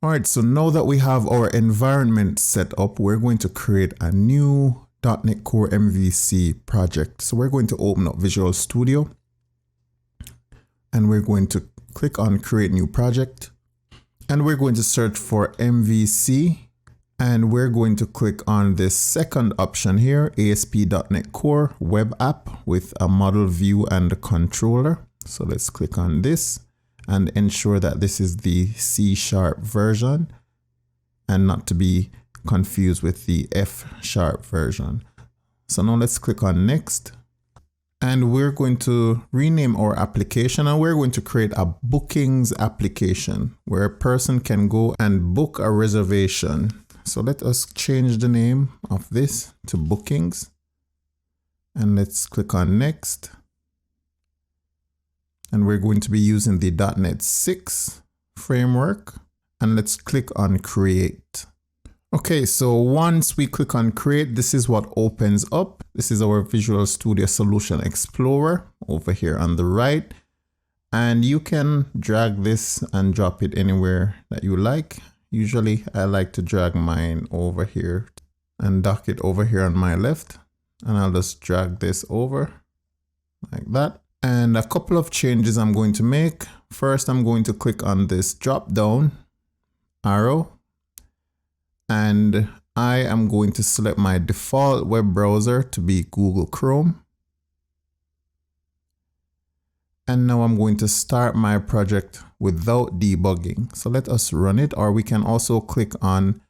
All right, so now that we have our environment set up, we're going to create a new .NET Core MVC project. So we're going to open up Visual Studio and we're going to click on Create New Project and we're going to search for MVC and we're going to click on this second option here, ASP.NET Core Web App with a model view and a controller. So let's click on this and ensure that this is the C# version and not to be confused with the F# version. So now let's click on Next. And we're going to rename our application and we're going to create a bookings application where a person can go and book a reservation. So let us change the name of this to bookings and let's click on Next. And we're going to be using the .NET 6 framework and let's click on Create. Okay, so once we click on Create, this is what opens up. This is our Visual Studio Solution Explorer over here on the right. And you can drag this and drop it anywhere that you like. Usually I like to drag mine over here and dock it over here on my left. And I'll just drag this over like that. And a couple of changes I'm going to make. First, I'm going to click on this drop down arrow and I am going to select my default web browser to be Google Chrome. And now I'm going to start my project without debugging. So let us run it, or we can also click on,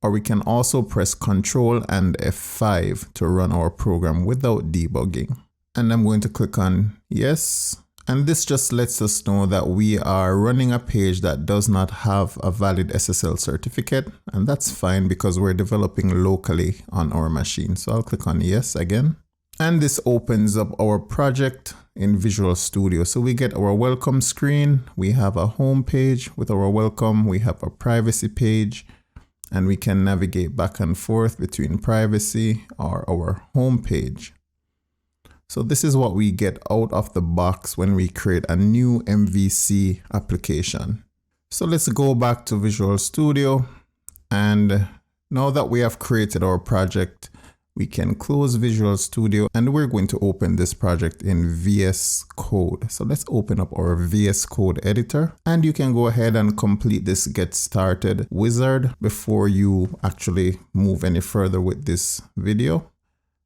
or we can also press Ctrl and F5 to run our program without debugging. And I'm going to click on yes. And this just lets us know that we are running a page that does not have a valid SSL certificate. And that's fine because we're developing locally on our machine. So I'll click on yes again. And this opens up our project in Visual Studio. So we get our welcome screen. We have a home page with our welcome. We have a privacy page and we can navigate back and forth between privacy or our home page. So this is what we get out of the box when we create a new MVC application. So let's go back to Visual Studio. And now that we have created our project, we can close Visual Studio and we're going to open this project in VS Code. So let's open up our VS Code editor and you can go ahead and complete this Get Started wizard before you actually move any further with this video.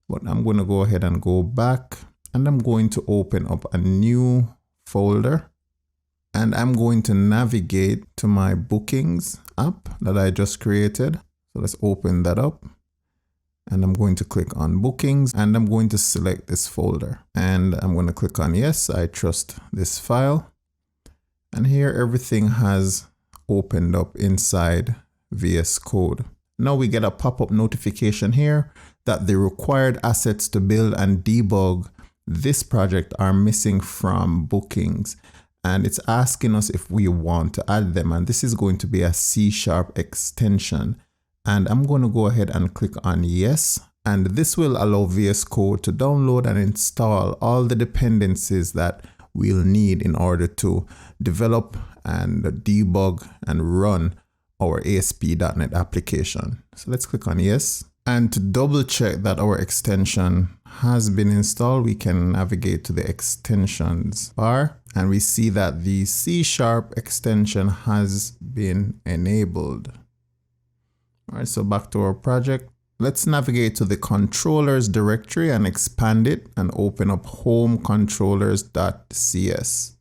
But I'm going to go ahead and go back and I'm going to open up a new folder and I'm going to navigate to my bookings app that I just created. So let's open that up and I'm going to click on bookings and I'm going to select this folder and I'm going to click on yes, I trust this file. And here everything has opened up inside VS Code. Now we get a pop-up notification here that the required assets to build and debug this project are missing from bookings. And it's asking us if we want to add them. And this is going to be a C# extension. And I'm going to go ahead and click on yes. And this will allow VS Code to download and install all the dependencies that we'll need in order to develop and debug and run our ASP.NET application. So let's click on yes. And to double check that our extension has been installed, we can navigate to the extensions bar and we see that the C# extension has been enabled. All right, so back to our project. Let's navigate to the controllers directory and expand it and open up home controllers.cs.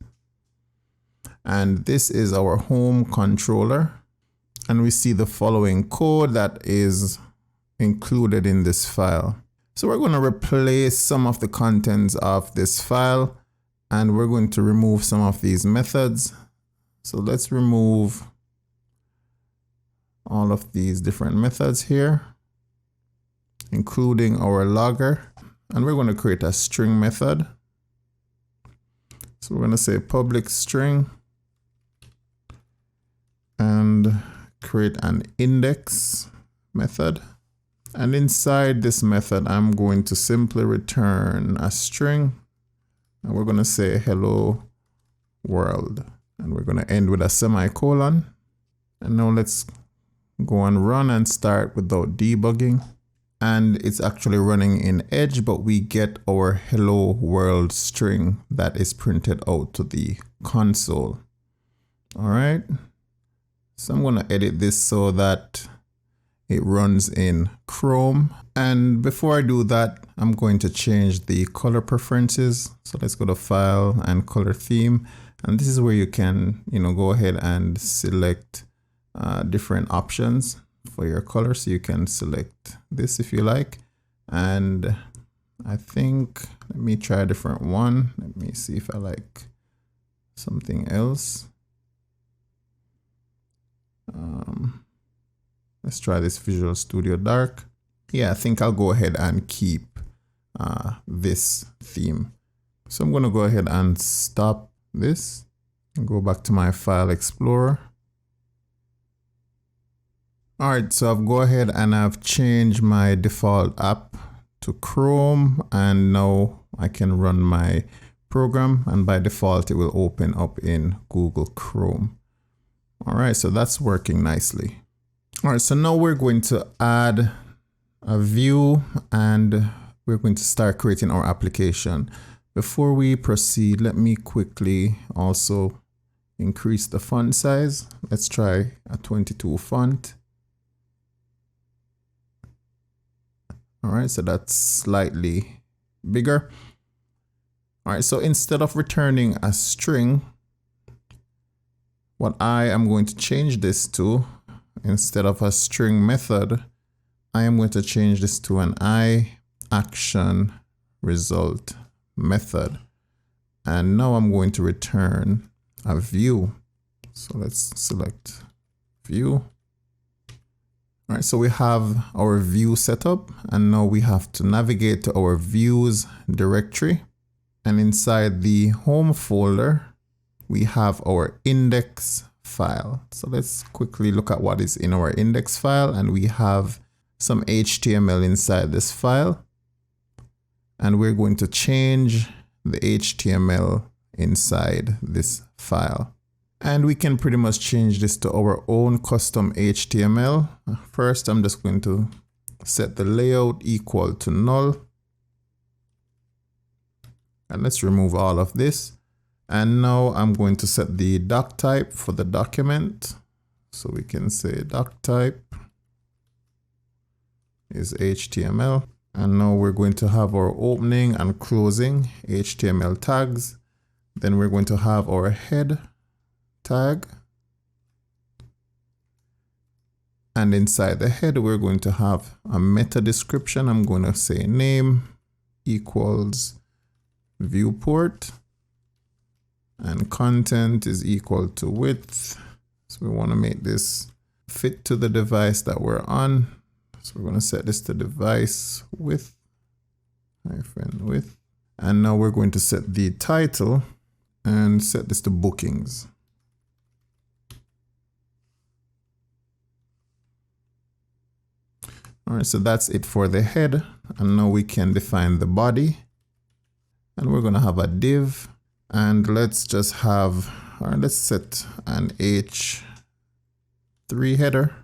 And this is our home controller. And we see the following code that is included in this file. So we're going to replace some of the contents of this file and we're going to remove some of these methods. So let's remove all of these different methods here, including our logger. And we're going to create a string method. So we're going to say public string and create an index method. And inside this method, I'm going to simply return a string. And we're going to say hello world. And we're going to end with a semicolon. And now let's go and run and start without debugging. And it's actually running in Edge, but we get our hello world string that is printed out to the console. All right. So I'm going to edit this so that it runs in Chrome. And before I do that, I'm going to change the color preferences. So let's go to File and Color Theme. And this is where you can, go ahead and select different options for your color. So you can select this if you like. And I think, let me try a different one. Let me see if I like something else. Let's try this Visual Studio Dark. Yeah, I think I'll go ahead and keep this theme. So I'm going to go ahead and stop this and go back to my File Explorer. All right, so I've go ahead and I've changed my default app to Chrome, and now I can run my program, and by default it will open up in Google Chrome. All right, so that's working nicely. All right, so now we're going to add a view and we're going to start creating our application. Before we proceed, let me quickly also increase the font size. Let's try a 22 font. All right, so that's slightly bigger. All right, so instead of returning a string, what I am going to change this to, instead of a string method, I am going to change this to an iActionResult method. And now I'm going to return a view. So let's select view. All right, so we have our view set up, and now we have to navigate to our views directory. And inside the home folder, we have our index file. So let's quickly look at what is in our index file, and we have some HTML inside this file. And we're going to change the HTML inside this file. And we can pretty much change this to our own custom HTML. First, I'm just going to set the layout equal to null. And let's remove all of this. And now I'm going to set the doc type for the document. So we can say doc type is HTML. And now we're going to have our opening and closing HTML tags. Then we're going to have our head tag. And inside the head, we're going to have a meta description. I'm going to say name equals viewport. And content is equal to width. So we want to make this fit to the device that we're on. So we're going to set this to device width -width. And now we're going to set the title and set this to bookings. All right, so that's it for the head. And now we can define the body. And we're going to have a div. And let's just have, all right, let's set an H3 header.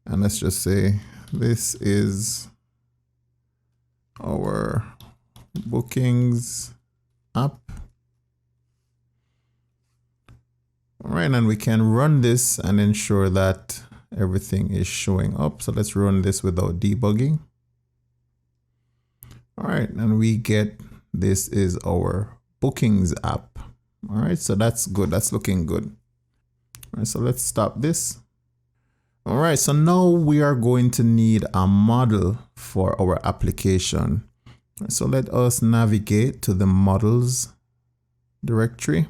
And let's just say this is our bookings app. All right, and we can run this and ensure that everything is showing up. So let's run this without debugging. All right, and we get this is our bookings app. All right, so that's good. That's looking good. All right, so let's stop this. All right, so now we are going to need a model for our application. So let us navigate to the models directory.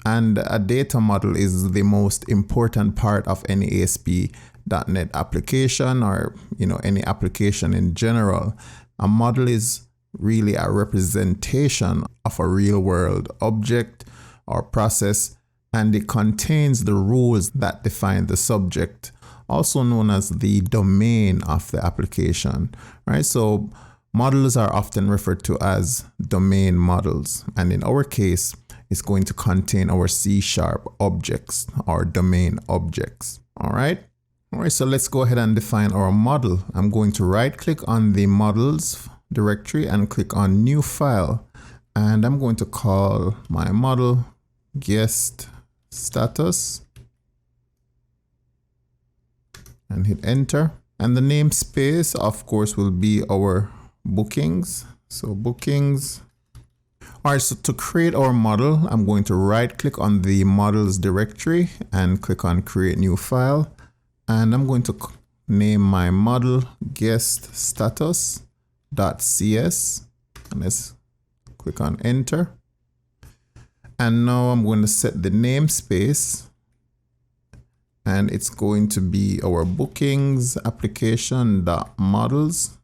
And a data model is the most important part of any ASP.NET application, or any application in general. A model is really a representation of a real world object or process, and it contains the rules that define the subject, also known as the domain of the application, right? So models are often referred to as domain models, and in our case, is going to contain our C# objects, our domain objects. All right. So let's go ahead and define our model. I'm going to right click on the models directory and click on new file. And I'm going to call my model guest status and hit enter. And the namespace, of course, will be our bookings. So bookings. All right, so to create our model, I'm going to right click on the models directory and click on create new file. And I'm going to name my model guest status.cs. And let's click on enter. And now I'm going to set the namespace. And it's going to be our bookings application.models.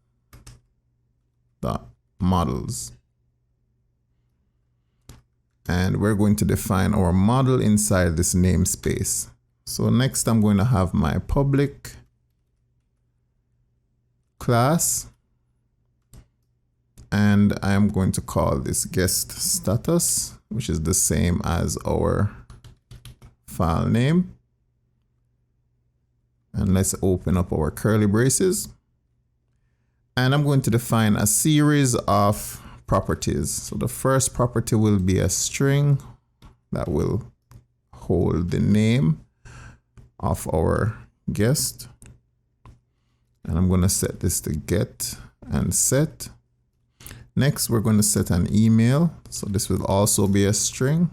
And we're going to define our model inside this namespace. So next I'm going to have my public class, and I'm going to call this guest status, which is the same as our file name. And let's open up our curly braces. And I'm going to define a series of properties. So the first property will be a string that will hold the name of our guest. And I'm going to set this to get and set. Next, we're going to set an email. So this will also be a string.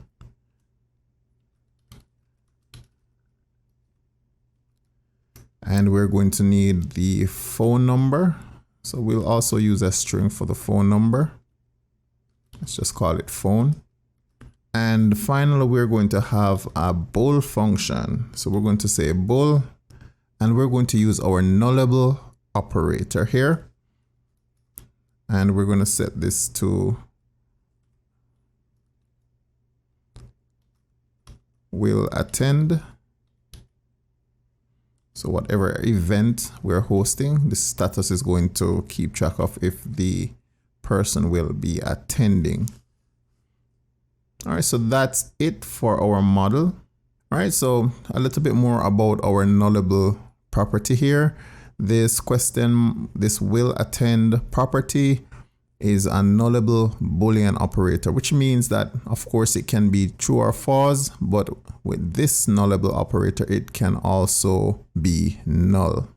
And we're going to need the phone number. So we'll also use a string for the phone number. Let's just call it phone. And finally, we're going to have a bool function. So we're going to say bool, and we're going to use our nullable operator here. And we're going to set this to will attend. So whatever event we're hosting, the status is going to keep track of if the person will be attending. All right, so that's it for our model. All right, so a little bit more about our nullable property here. This will attend property is a nullable Boolean operator, which means that, of course, it can be true or false, but with this nullable operator, it can also be null.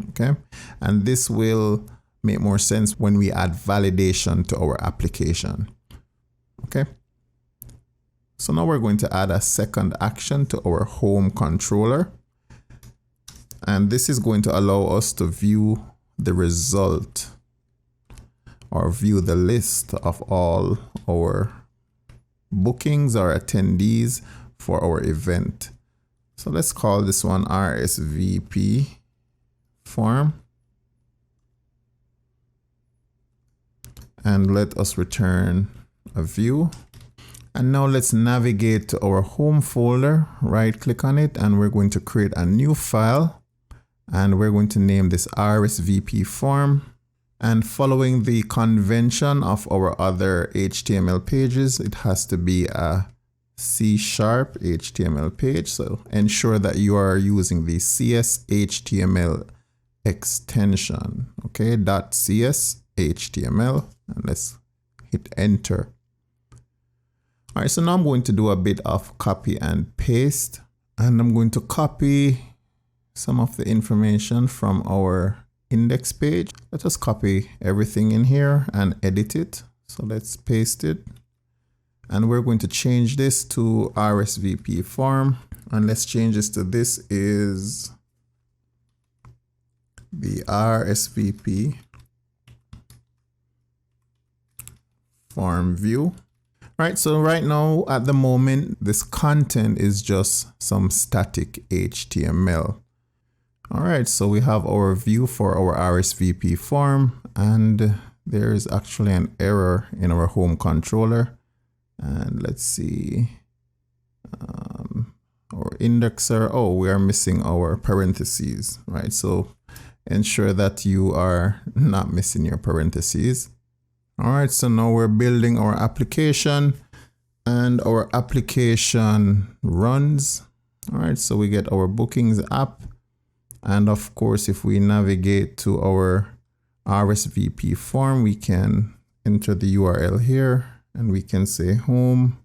Okay, and this will make more sense when we add validation to our application. Okay, so now we're going to add a second action to our home controller. And this is going to allow us to view the result or view the list of all our bookings or attendees for our event. So let's call this one RSVP form. And let us return a view. And now let's navigate to our home folder, right click on it, and we're going to create a new file. And we're going to name this RSVP form. And following the convention of our other HTML pages, it has to be a C# HTML page. So ensure that you are using the CS_HTML extension. Okay, .CS HTML, and let's hit enter. All right, so now I'm going to do a bit of copy and paste, and I'm going to copy some of the information from our index page. Let us copy everything in here and edit it. So let's paste it. And we're going to change this to RSVP form. And let's change this to this is the RSVP form view. All right, so right now at the moment, this content is just some static HTML. All right, so we have our view for our RSVP form, and there is actually an error in our home controller. And let's see, our indexer, oh, we are missing our parentheses, right? So ensure that you are not missing your parentheses. All right, so now we're building our application. and our application runs. All right, so we get our bookings app. And of course, if we navigate to our RSVP form, we can enter the URL here and we can say home.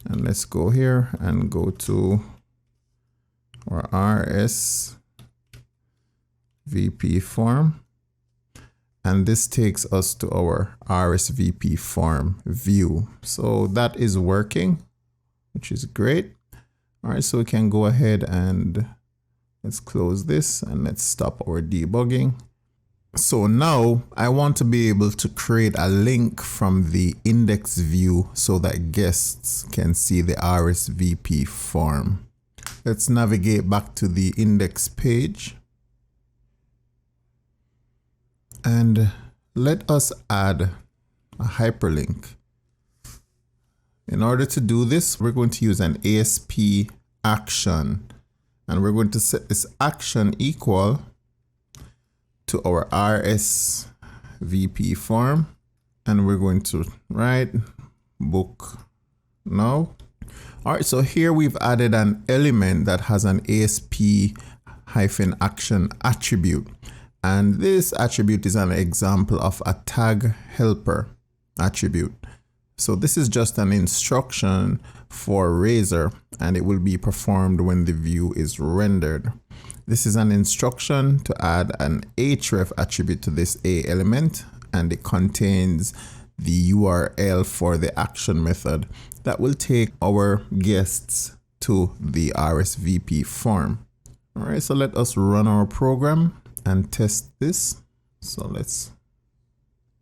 And let's go here and go to our RSVP form. And this takes us to our RSVP form view. So that is working, which is great. All right, so we can go ahead and let's close this and let's stop our debugging. So now I want to be able to create a link from the index view so that guests can see the RSVP form. Let's navigate back to the index page. And let us add a hyperlink. In order to do this, we're going to use an ASP action, and we're going to set this action equal to our RSVP form, and we're going to write book now. All right, so here we've added an element that has an ASP-action attribute, and this attribute is an example of a tag helper attribute. So this is just an instruction for Razor, and it will be performed when the view is rendered. This is an instruction to add an href attribute to this A element, and it contains the URL for the action method that will take our guests to the RSVP form. All right, so let us run our program and test this. So let's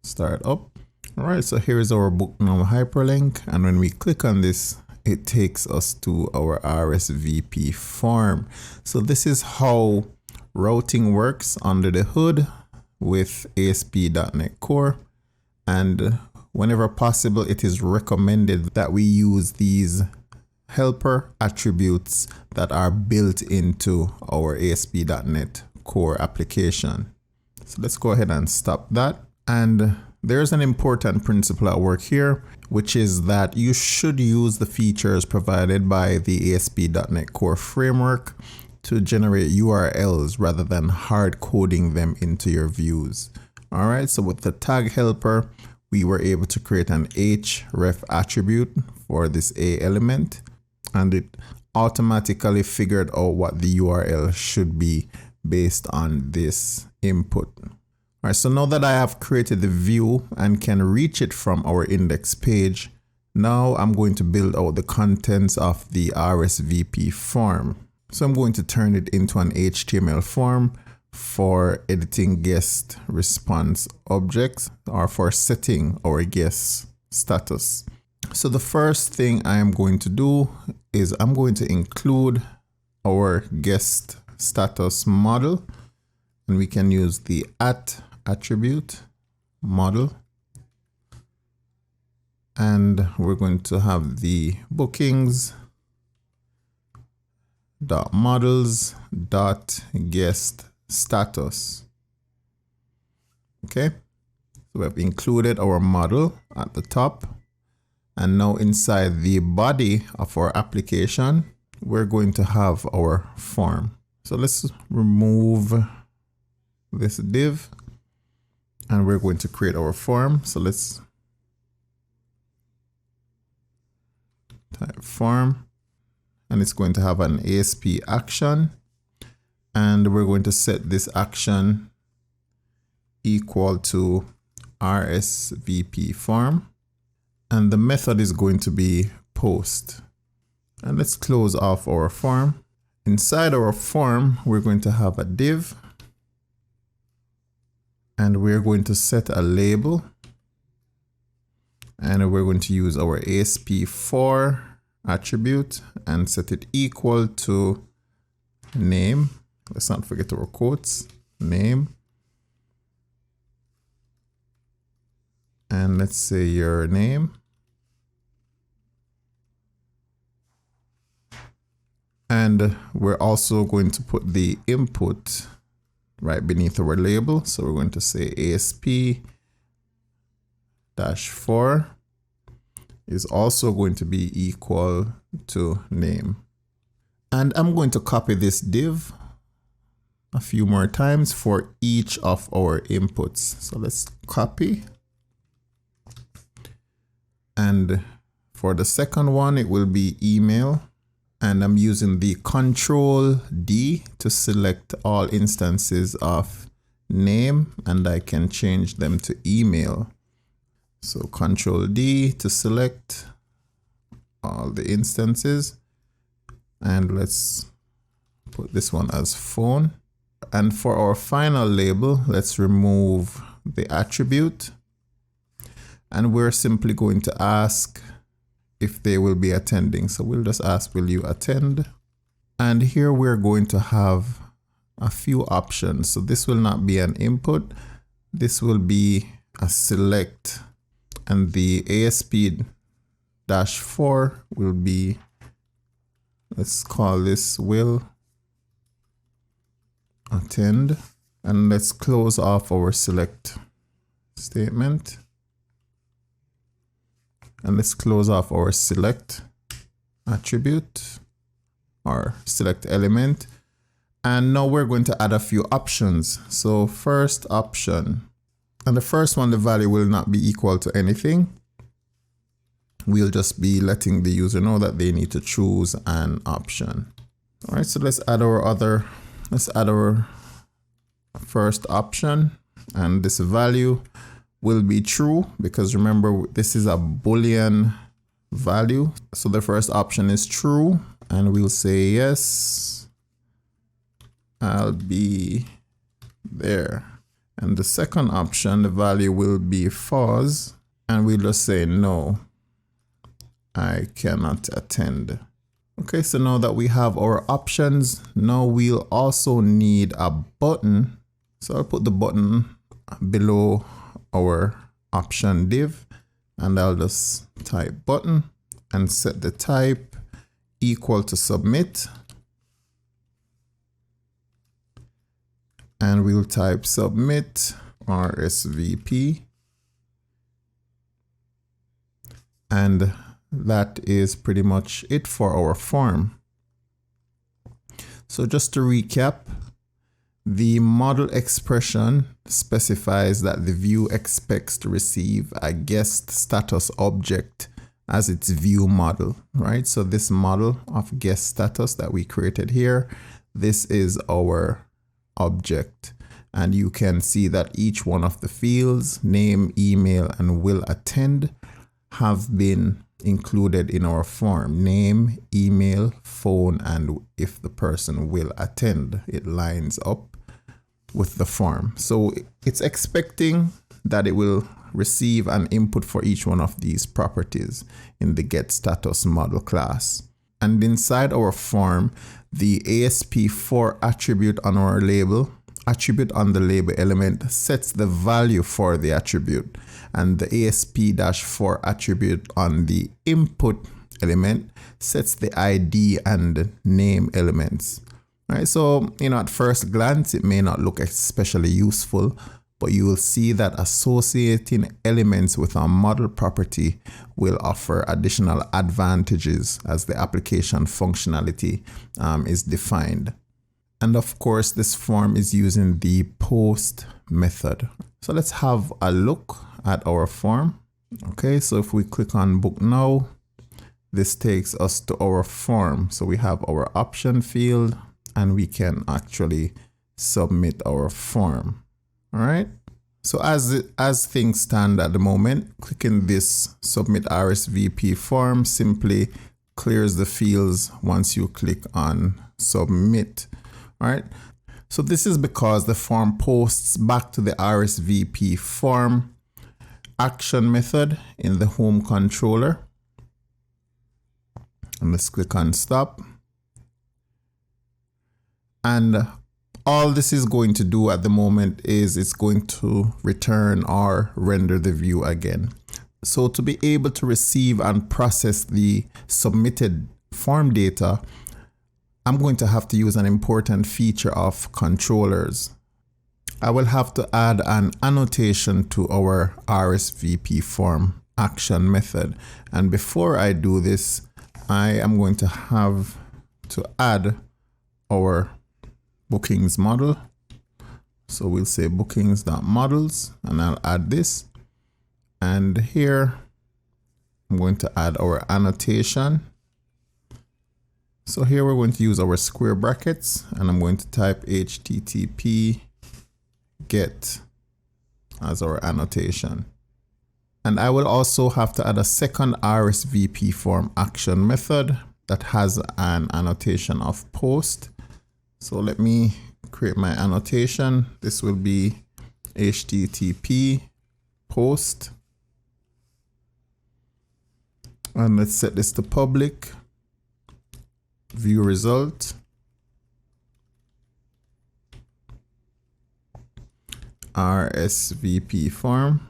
start up. All right, so here is our book now hyperlink, and when we click on this, it takes us to our RSVP form. So this is how routing works under the hood with ASP.NET Core, and whenever possible, it is recommended that we use these helper attributes that are built into our ASP.NET Core application. So let's go ahead and stop that. And there's an important principle at work here, which is that you should use the features provided by the ASP.NET Core framework to generate URLs rather than hard coding them into your views. All right, so with the tag helper, we were able to create an href attribute for this A element, and it automatically figured out what the URL should be based on this input. All right, so now that I have created the view and can reach it from our index page, now I'm going to build out the contents of the RSVP form. So I'm going to turn it into an HTML form for editing guest response objects or for setting our guest status. So the first thing I am going to do is I'm going to include our guest status model, and we can use the attribute model, and we're going to have the bookings dot models dot guest status. Okay, so we have included our model at the top, and now inside the body of our application we're going to have our form. So let's remove this div, and we're going to create our form. So let's type form, and it's going to have an ASP action, and we're going to set this action equal to RSVP form, and the method is going to be post. And let's close off our form. Inside our form, we're going to have a div, and we're going to set a label, and we're going to use our ASP4 attribute and set it equal to name. Let's not forget our quotes, name, and let's say your name. And we're also going to put the input right beneath our label. So we're going to say ASP-4, is also going to be equal to name. And I'm going to copy this div a few more times for each of our inputs. So let's copy. And for the second one, it will be email. And I'm using the Control D to select all instances of name, and I can change them to email. So Control D to select all the instances. And let's put this one as phone. And for our final label, let's remove the attribute. And we're simply going to ask if they will be attending. So we'll just ask, will you attend? And here we're going to have a few options. So this will not be an input. This will be a select. And the ASP-4 will be, let's call this will attend. And let's close off our select statement. And let's close off our select attribute or select element. And now we're going to add a few options. So first option, and the first one, the value will not be equal to anything. We'll just be letting the user know that they need to choose an option. All right, so let's add our first option, and this value will be true because remember this is a Boolean value. So the first option is true, and we'll say yes, I'll be there. And the second option, the value will be false, and we'll just say no, I cannot attend. Okay, so now that we have our options, now we'll also need a button. So I'll put the button below our option div, and I'll just type button and set the type equal to submit. And we'll type submit RSVP. And that is pretty much it for our form. So just to recap, the model expression specifies that the view expects to receive a guest status object as its view model, right? So this model of guest status that we created here, this is our object. And you can see that each one of the fields, name, email, and will attend, have been included in our form. Name, email, phone, and if the person will attend, it lines up with the form. So it's expecting that it will receive an input for each one of these properties in the getStatus model class. And inside our form, the ASP4 attribute on our label, attribute on the label element, sets the value for the attribute. And the ASP-4 attribute on the input element sets the ID and name elements. Right, so, at first glance, it may not look especially useful, but you will see that associating elements with a model property will offer additional advantages as the application functionality is defined. And of course, this form is using the post method. So let's have a look at our form. Okay, so if we click on book now, this takes us to our form. So we have our option field, and we can actually submit our form. All right. So as things stand at the moment, clicking this submit RSVP form simply clears the fields once you click on submit. All right. So this is because the form posts back to the RSVP form action method in the home controller. And let's click on stop. And all this is going to do at the moment is it's going to return or render the view again. So to be able to receive and process the submitted form data, I'm going to have to use an important feature of controllers. I will have to add an annotation to our RSVP form action method. And before I do this, I am going to have to add our bookings model. So we'll say bookings.models, and I'll add this. And here I'm going to add our annotation. So here we're going to use our square brackets, and I'm going to type HTTP get as our annotation. And I will also have to add a second RSVP form action method that has an annotation of post. So let me create my annotation. This will be HTTP post. And let's set this to public. View result. RSVP form.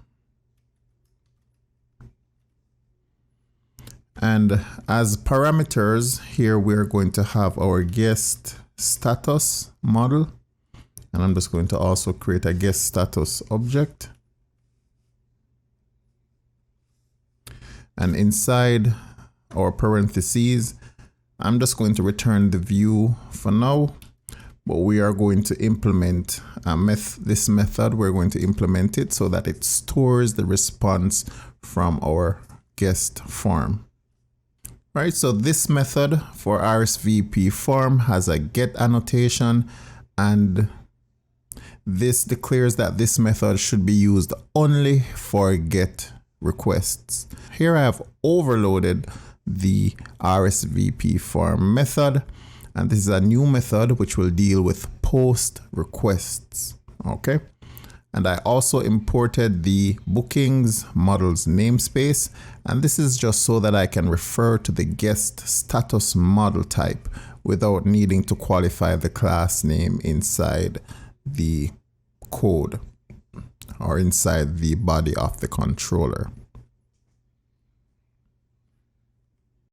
And as parameters here, we're going to have our guest status model. And I'm just going to also create a guest status object. And inside our parentheses, I'm just going to return the view for now, but we are going to implement this method. We're going to implement it so that it stores the response from our guest form. Right, so this method for RSVP form has a get annotation, and this declares that this method should be used only for get requests. Here I have overloaded the RSVP form method, and this is a new method which will deal with post requests. Okay, and I also imported the bookings models namespace, and this is just so that I can refer to the guest status model type without needing to qualify the class name inside the code or inside the body of the controller.